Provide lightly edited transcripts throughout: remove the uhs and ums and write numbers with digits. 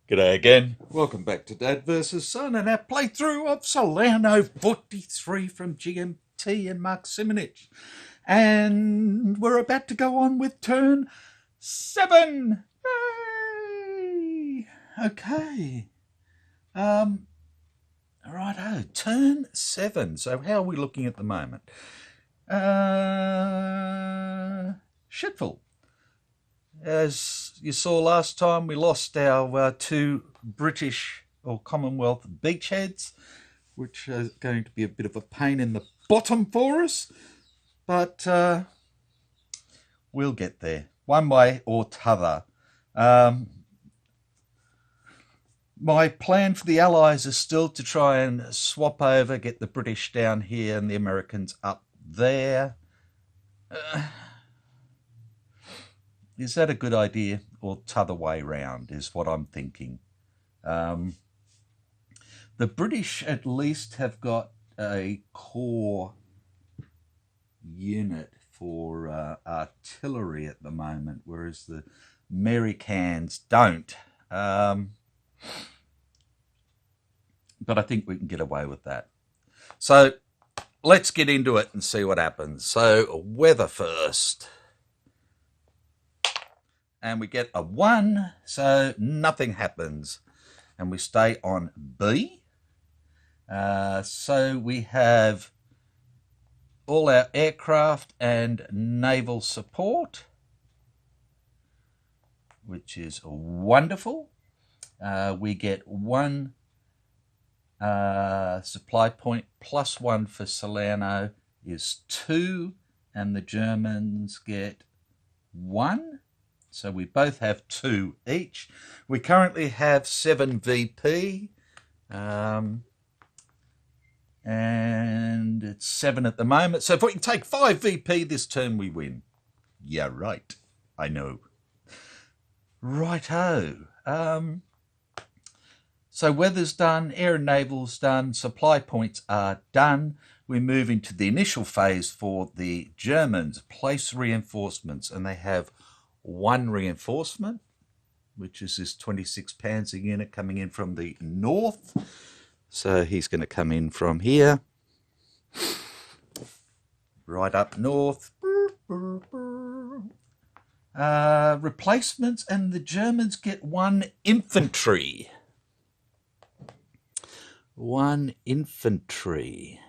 G'day again. Welcome back to Dad vs Son and our playthrough of Salerno 43 from GMT and Mark Simonich. And we're about to go on with turn 7. Yay! Okay. Righto, turn 7. So how are we looking at the moment? Shitful. As you saw last time, we lost our 2 British or Commonwealth beachheads, which is going to be a bit of a pain in the bottom for us, but we'll get there, one way or t'other. My plan for the Allies is still to try and swap over, get the British down here and the Americans up there. Is that a good idea, or t'other way round is what I'm thinking. The British at least have got a core unit for artillery at the moment, whereas the Americans don't. But I think we can get away with that. So let's get into it and see what happens. So weather first. And we get a 1, so nothing happens. And we stay on B. So we have all our aircraft and naval support, which is wonderful. We get 1 supply point plus 1 for Salerno is 2, and the Germans get 1. So we both have 2 each. We currently have 7 VP. And it's 7 at the moment. So if we can take 5 VP this turn, we win. Yeah, right. I know. Righto. So weather's done, air and naval's done, supply points are done. We move into the initial phase for the Germans. Place reinforcements, and they have 1 reinforcement, which is this 26 Panzer unit coming in from the north. So he's going to come in from here, right up north. Replacements, and the Germans get 1 infantry. 1 infantry.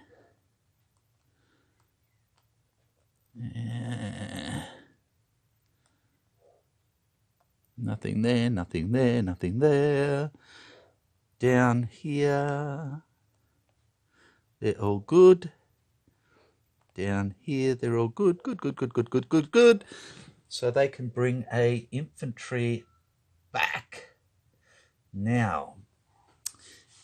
Nothing there, nothing there, nothing there. Down here, they're all good. Down here, they're all good, good. So they can bring a infantry back. Now,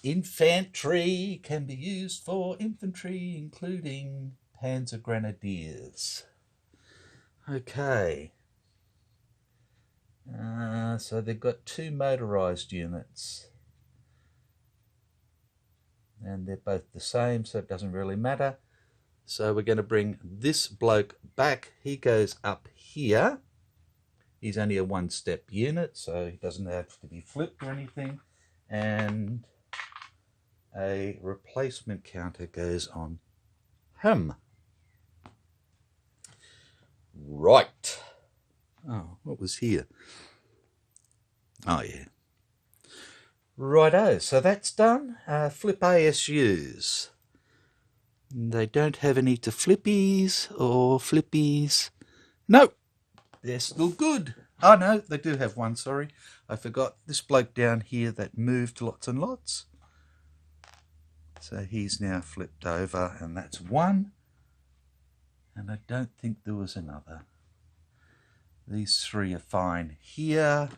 infantry can be used for infantry, including Panzer Grenadiers. Okay. So they've got 2 motorised units. And they're both the same, so it doesn't really matter. So we're going to bring this bloke back. He goes up here. He's only a 1-step unit, so he doesn't have to be flipped or anything. And a replacement counter goes on him. Right. Oh, what was here? Oh, yeah. Righto, so that's done. Flip ASUs. They don't have any to flippies or flippies. No, they're still good. Oh, no, they do have 1, sorry. I forgot this bloke down here that moved lots and lots. So he's now flipped over, and that's 1. And I don't think there was another. These 3 are fine here.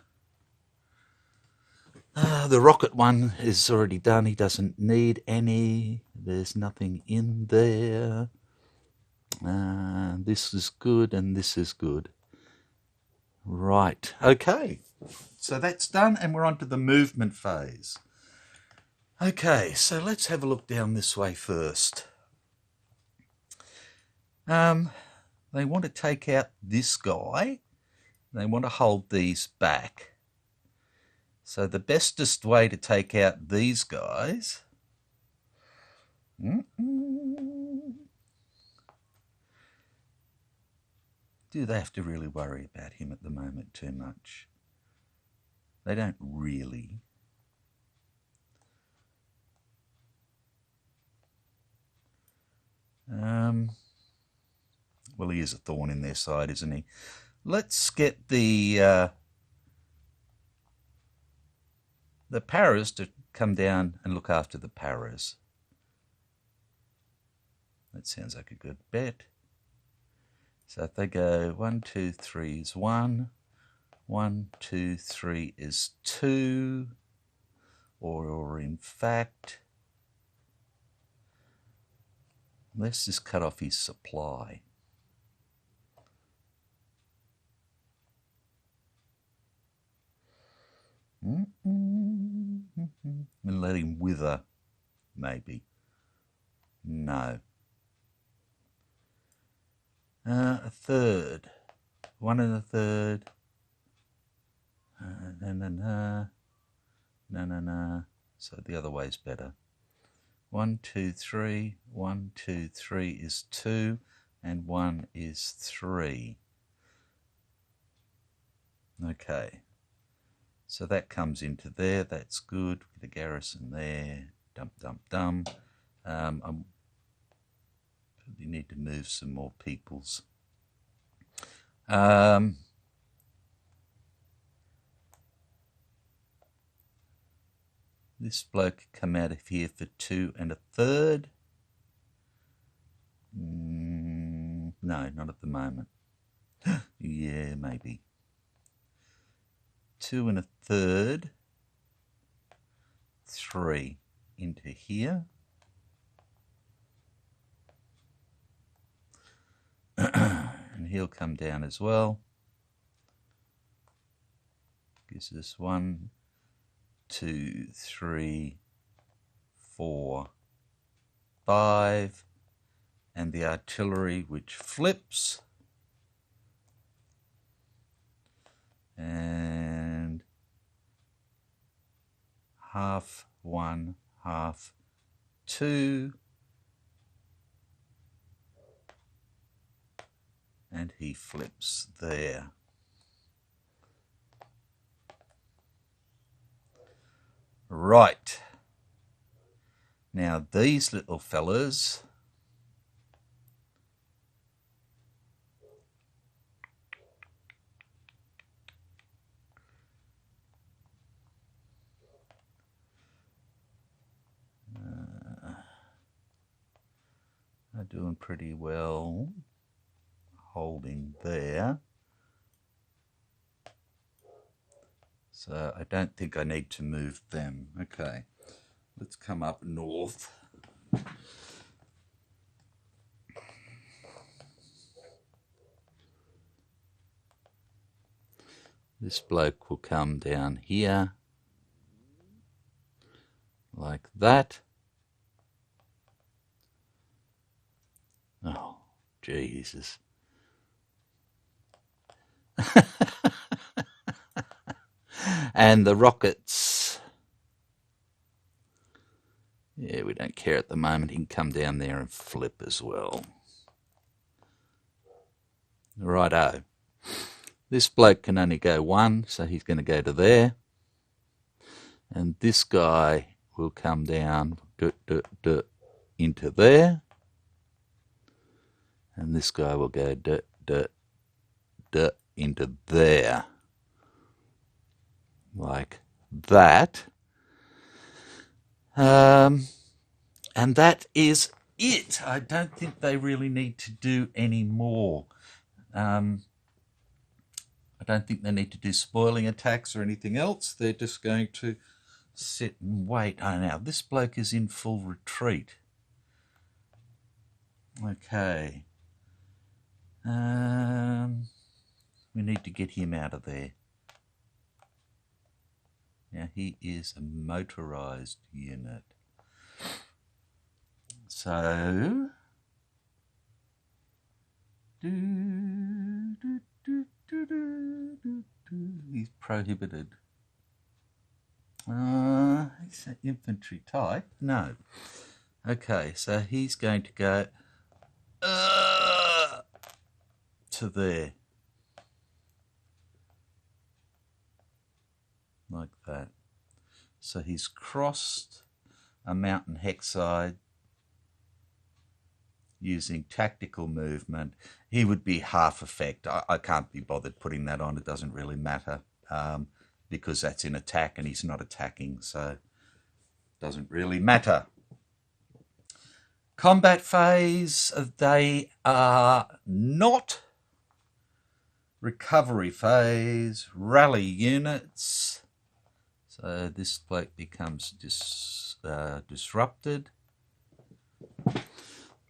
The rocket one is already done. He doesn't need any. There's nothing in there. This is good and this is good. Right, okay. So that's done, and we're on to the movement phase. Okay, so let's have a look down this way first. They want to take out this guy. They want to hold these back. So the bestest way to take out these guys... Do they have to really worry about him at the moment too much? They don't really. Well, he is a thorn in their side, isn't he? Let's get the paras to come down and look after the paras. That sounds like a good bet. So if they go 1, 2, 3 is 1, 1, 2, 3 is 2, or in fact, let's just cut off his supply. And let him wither, maybe. No. A third. 1 and a third. No. So the other way's better. 1, 2, 3. 1, 2, 3 is 2, and 1 is 3. Okay. So that comes into there. That's good. Get a garrison there. Dum. I probably need to move some more peoples. This bloke come out of here for 2 and a third. No, not at the moment. Yeah, maybe. 2 and a third. 3 into here. And he'll come down as well. Gives us 1, 2, 3, 4, 5, and the artillery which flips, and half 1, half 2, and he flips there. Right. Now these little fellas are doing pretty well holding there. So I don't think I need to move them. Okay, let's come up north. This bloke will come down here, like that. Oh, Jesus. And the rockets. Yeah, we don't care at the moment. He can come down there and flip as well. Righto. This bloke can only go 1, so he's going to go to there. And this guy will come down into there. And this guy will go into there. Like that. And that is it. I don't think they really need to do any more. I don't think they need to do spoiling attacks or anything else. They're just going to sit and wait. Oh, now this bloke is in full retreat. Okay. We need to get him out of there. Now he is a motorized unit. So he's prohibited. Is that infantry type? No. Okay, so he's going to go to there. Like that. So he's crossed a mountain hexside using tactical movement. He would be half effect. I can't be bothered putting that on. It doesn't really matter because that's in attack and he's not attacking, so it doesn't really matter. Combat phase, they are not. Recovery phase, rally units. So this bloke becomes disrupted.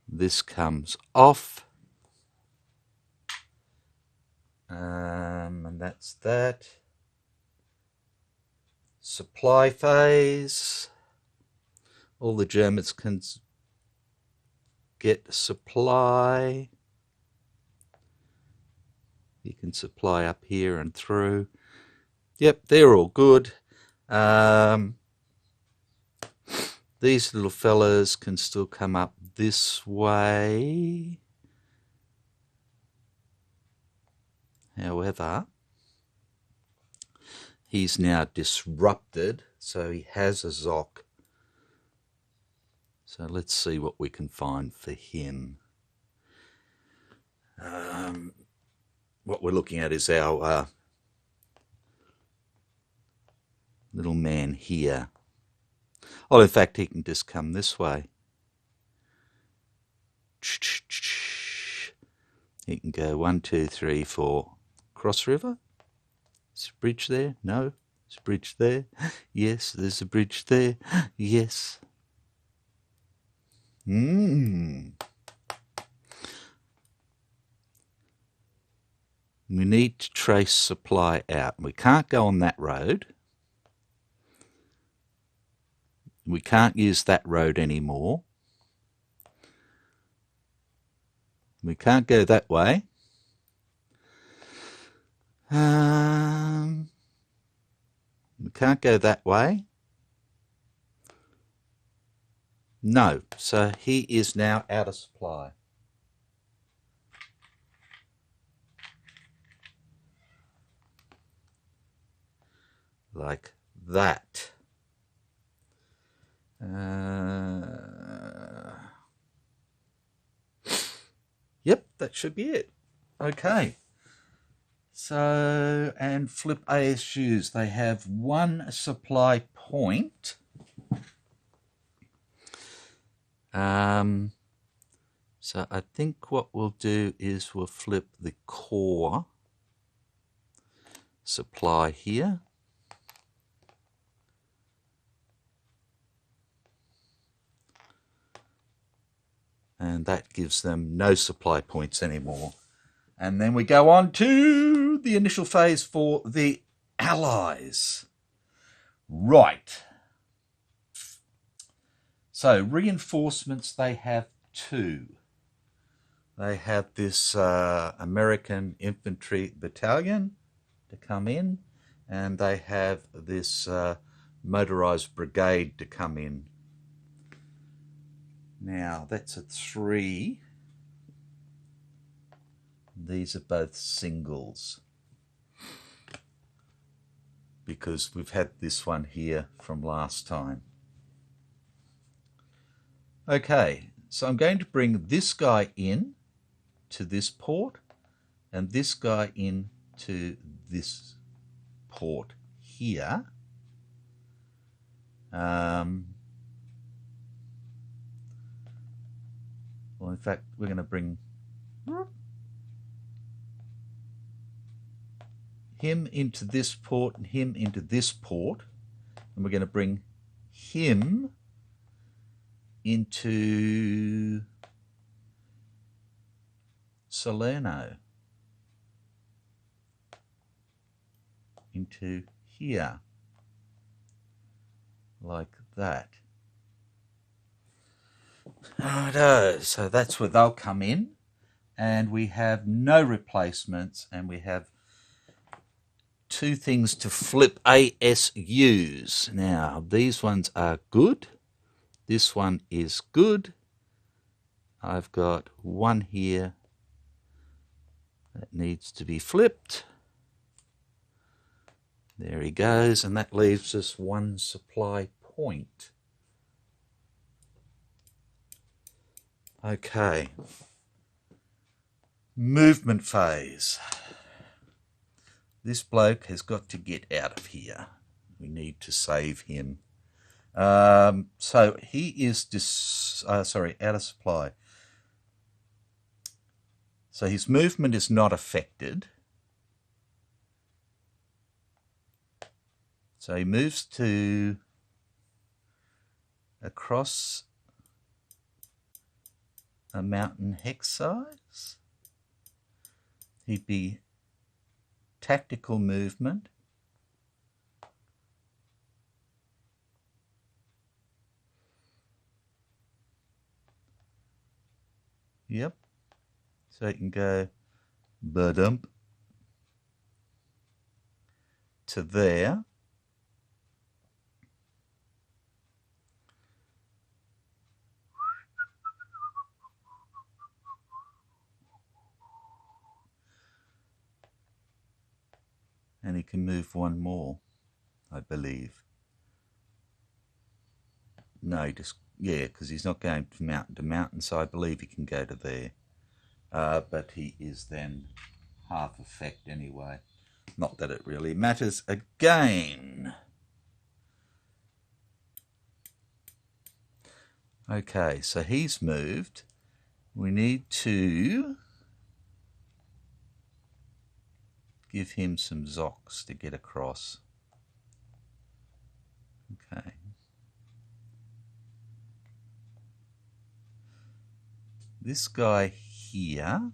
This comes off. And that's that. Supply phase. All the Germans can get supply. You can supply up here and through. Yep, they're all good. These little fellas can still come up this way. However, he's now disrupted, so he has a Zoc. So let's see what we can find for him. What we're looking at is our little man here. Oh, in fact, he can just come this way. He can go 1, 2, 3, 4. Cross river? Is a bridge there? No. There's a bridge there. Yes, there's a bridge there. Yes. We need to trace supply out. We can't go on that road. We can't use that road anymore. We can't go that way. We can't go that way. No, so he is now out of supply. Like that. Yep, that should be it. Okay. So, and flip ASUs. They have one supply point. So I think what we'll do is we'll flip the core supply here. And that gives them no supply points anymore. And then we go on to the initial phase for the Allies. Right. So reinforcements, they have two. They have this American infantry battalion to come in, and they have this motorized brigade to come in. Now, that's a 3. These are both singles, because we've had this one here from last time. Okay, so I'm going to bring this guy in to this port and this guy in to this port here. Well, in fact, we're going to bring him into this port and him into this port, and we're going to bring him into Salerno. into here, like that. Righto, so that's where they'll come in, and we have no replacements, and we have two things to flip ASUs. Now, these ones are good. This one is good. I've got one here that needs to be flipped. There he goes, and that leaves us one supply point. Okay. Movement phase. This bloke has got to get out of here. We need to save him. So he is out of supply. So his movement is not affected. So he moves to across a mountain hex size. He'd be tactical movement. Yep. So he can go ba-dump to there. And he can move one more, I believe. No, because he's not going from mountain to mountain, so I believe he can go to there. But he is then half effect anyway. Not that it really matters again. Okay, so he's moved. We need to give him some Zocs to get across. Okay. This guy here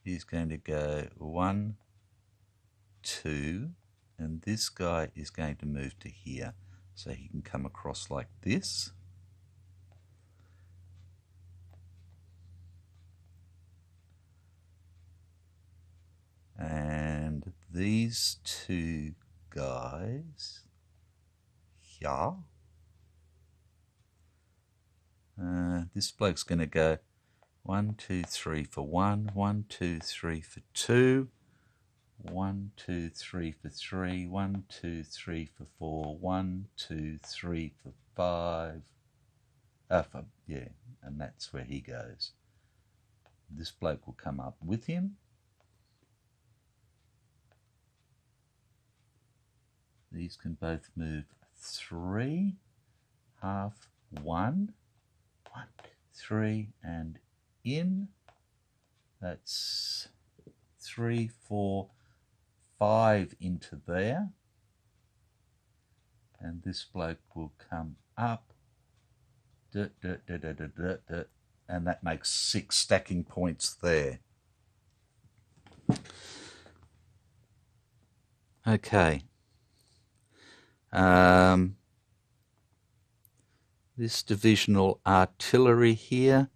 is going to go 1, 2, and this guy is going to move to here, so he can come across like this. And these two guys here, this bloke's going to go 1, 2, 3 for 1, 1, 2, 3 for 2, 1, 2, 3 for 3, 1, 2, 3 for 4, 1, 2, 3 for 5. And that's where he goes. This bloke will come up with him. These can both move 3, half, 1, 1, 3, and in. That's 3, 4, 5 into there. And this bloke will come up. And that makes 6 stacking points there. Okay. This divisional artillery here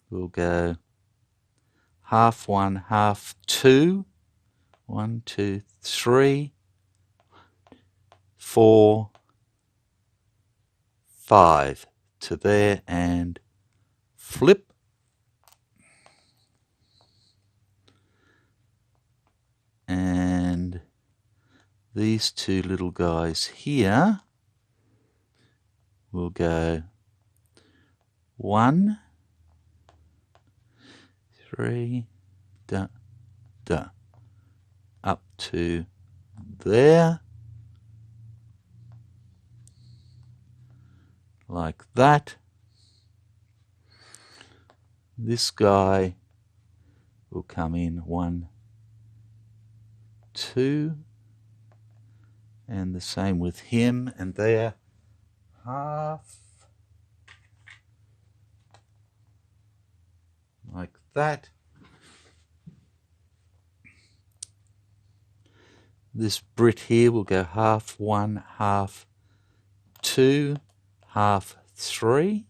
will go half 1, half 2. 1, 2, 3, 4, 5 to there and flip. And these two little guys here will go 1, 3, up to there, like that. This guy will come in 1, 2, and the same with him, and they're half, like that. This Brit here will go half 1, half 2, half 3,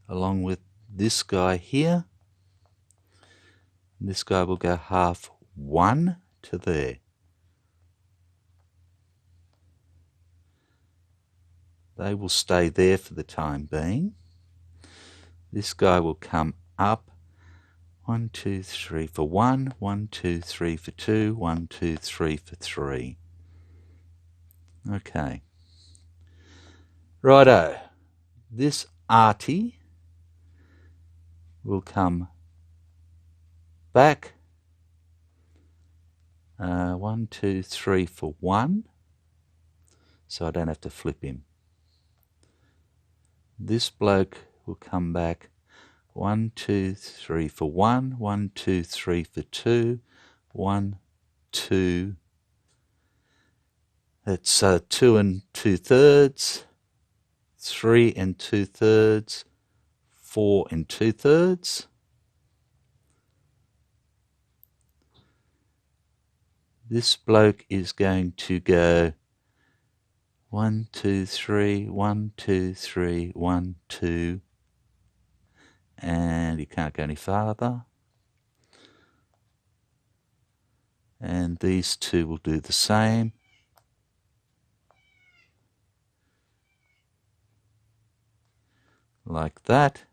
along with this guy here. This guy will go half 1 to there. They will stay there for the time being. This guy will come up 1, 2, 3 for 1, 1, 2, 3 for 2, 1, 2, 3 for 3. Okay. Righto. This arty will come back 1, 2, 3 for 1, so I don't have to flip him. This bloke will come back 1, 2, 3 for 1, 1, 2, 3 for 2, 1, 2. That's 2 and 2/3, 3 and 2/3, 4 and 2/3. This bloke is going to go 1, 2, 3, 1, 2, 3, 1, 2, and he can't go any farther. And these two will do the same. Like that.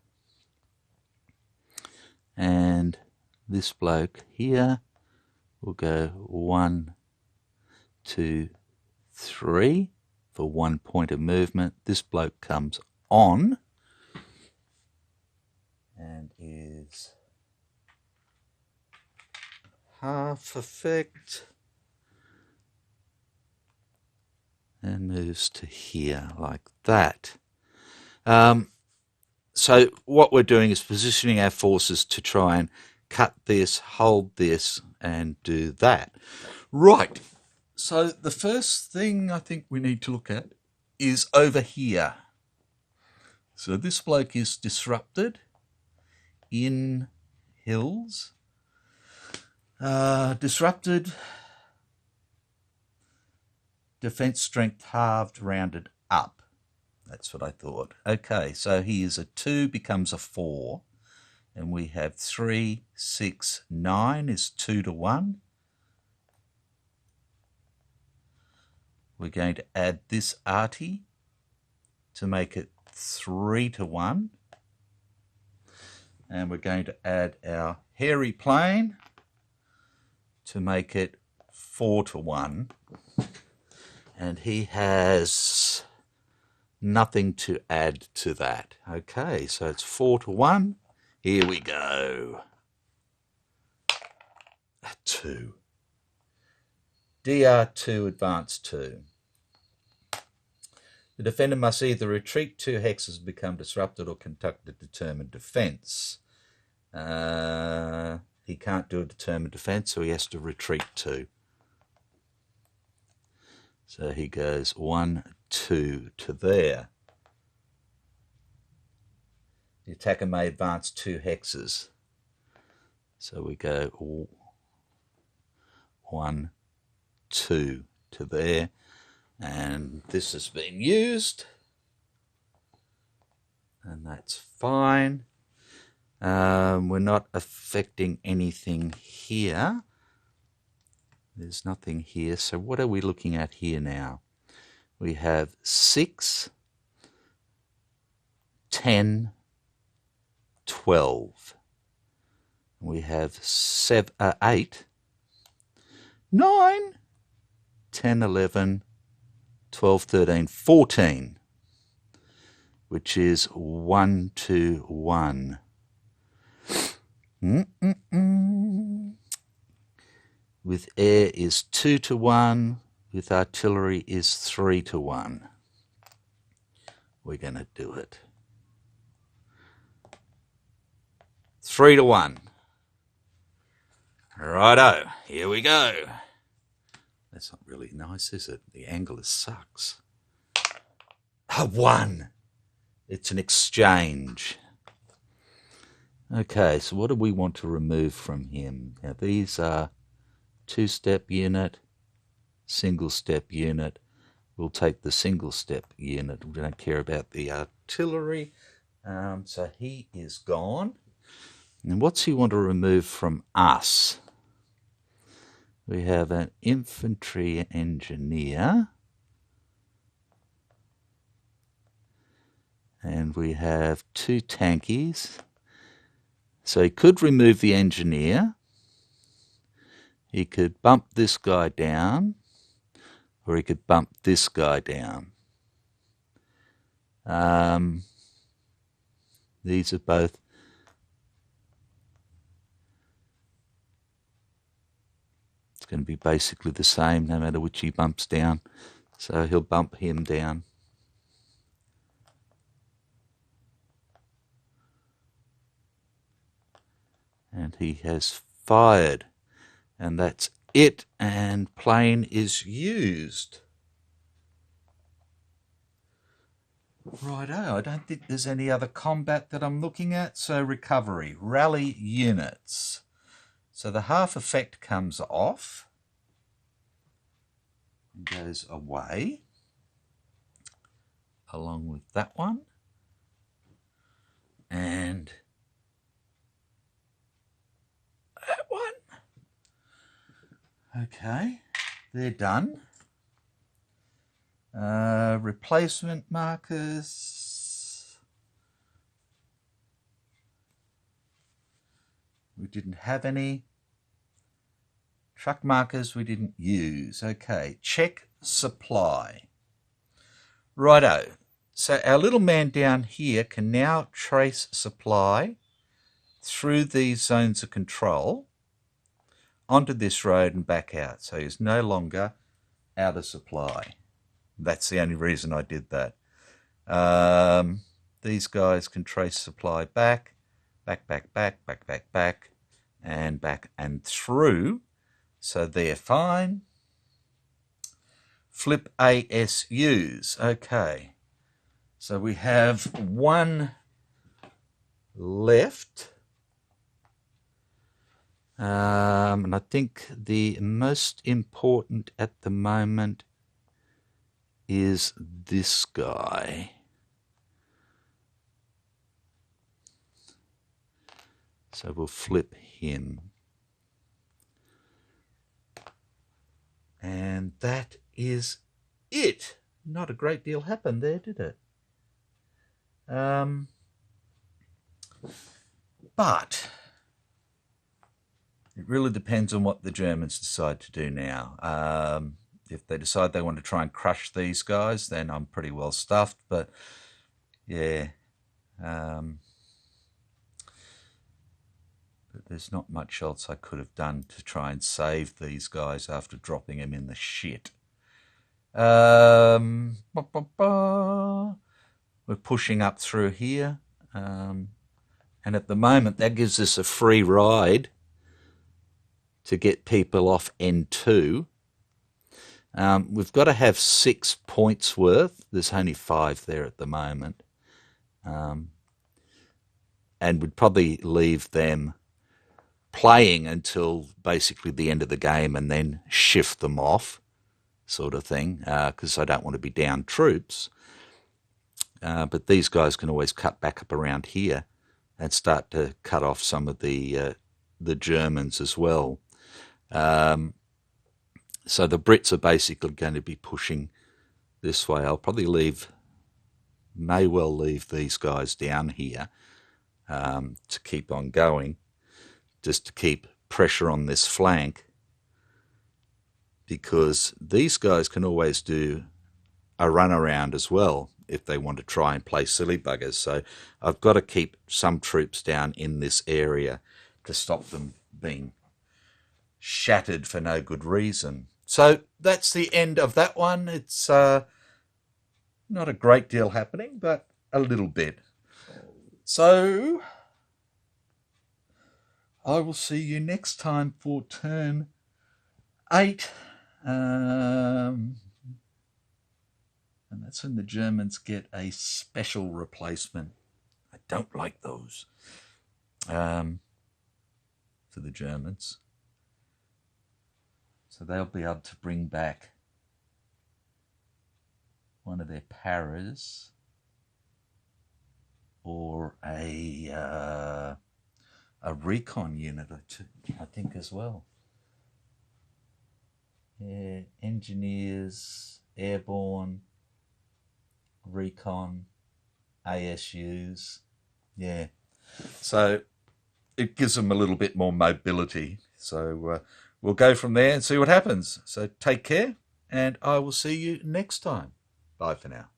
And this bloke here will go 1, 2, 3 for 1 point of movement. This bloke comes on and is half effect and moves to here like that. So what we're doing is positioning our forces to try and cut this, hold this, and do that. Right. So the first thing I think we need to look at is over here. So this bloke is disrupted in hills. Disrupted, defense strength halved, rounded up. That's what I thought. Okay, so he is a 2, becomes a 4. And we have 3, 6, 9 is 2 to 1. We're going to add this arty to make it 3 to 1. And we're going to add our hairy plane to make it 4 to 1. And he has nothing to add to that. Okay, so it's 4 to 1. Here we go. A 2. DR2, advance 2. The defender must either retreat 2 hexes, become disrupted, or conduct a determined defence. He can't do a determined defence, so he has to retreat 2. So he goes 1, 2 to there. The attacker may advance 2 hexes. So we go 1, 2 to there. And this has been used. And that's fine. We're not affecting anything here. There's nothing here. So what are we looking at here now? We have 6, 10, 12. We have 8, 9, 10, 11, 12, 13, 14, which is 1 to 1. With air is 2 to 1. With artillery is 3 to 1. We're going to do it. 3 to 1. Righto, here we go. That's not really nice, is it? The angle sucks. A 1. It's an exchange. Okay, so what do we want to remove from him? Now, these are 2-step unit, single step unit. We'll take the single step unit. We don't care about the artillery. So he is gone. And what's he want to remove from us? We have an infantry engineer. And we have 2 tankies. So he could remove the engineer. He could bump this guy down. Or he could bump this guy down. These are both. It's going to be basically the same no matter which he bumps down. So he'll bump him down. And he has fired. And that's it. And plane is used. Righto, I don't think there's any other combat that I'm looking at. So recovery, rally units. So the half effect comes off and goes away, along with that one. And that one. Okay, they're done. Replacement markers. We didn't have any. Truck markers we didn't use. Okay, check supply. Righto. So our little man down here can now trace supply through these zones of control onto this road and back out. So he's no longer out of supply. That's the only reason I did that. These guys can trace supply back, and back and through. So they're fine. Flip ASUs. Okay. So we have one left. And I think the most important at the moment is this guy. So we'll flip him. And that is it. Not a great deal happened there, did it? But it really depends on what the Germans decide to do now. If they decide they want to try and crush these guys, then I'm pretty well stuffed. But yeah, but there's not much else I could have done to try and save these guys after dropping them in the shit. We're pushing up through here. And at the moment, that gives us a free ride to get people off N2. We've got to have 6 points worth. There's only 5 there at the moment. And we'd probably leave them playing until basically the end of the game and then shift them off, sort of thing, because I don't want to be down troops. But these guys can always cut back up around here and start to cut off some of the Germans as well. So the Brits are basically going to be pushing this way. I'll probably may well leave these guys down here to keep on going, just to keep pressure on this flank, because these guys can always do a run around as well if they want to try and play silly buggers. So I've got to keep some troops down in this area to stop them being shattered for no good reason. So that's the end of that one. It's not a great deal happening, but a little bit. So I will see you next time for turn 8. And that's when the Germans get a special replacement. I don't like those for the Germans. So they'll be able to bring back one of their paras, or a recon unit, I think, as well. Yeah, engineers, airborne, recon, ASUs. Yeah, so it gives them a little bit more mobility. So we'll go from there and see what happens. So take care, and I will see you next time. Bye for now.